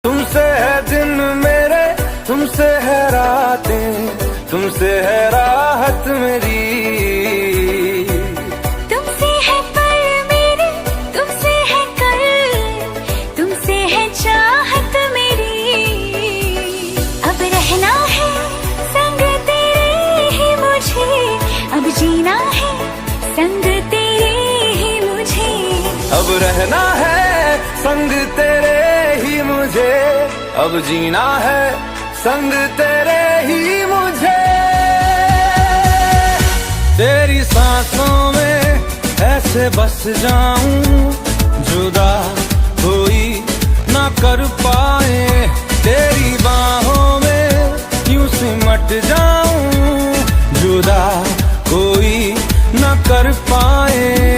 तुमसे है दिन मेरे, तुमसे है रातें, तुमसे है राहत मेरी। तुमसे है पल मेरे, तुमसे है कल, तुमसे है चाहत मेरी। अब रहना है संग तेरे ही मुझे, अब जीना है संग तेरे ही मुझे। अब रहना है संग तेरे ही मुझे, अब जीना है संग तेरे ही मुझे। तेरी सांसों में ऐसे बस जाऊं, जुदा कोई ना कर पाए। तेरी बाहों में यूं सिमट जाऊं, जुदा कोई ना कर पाए।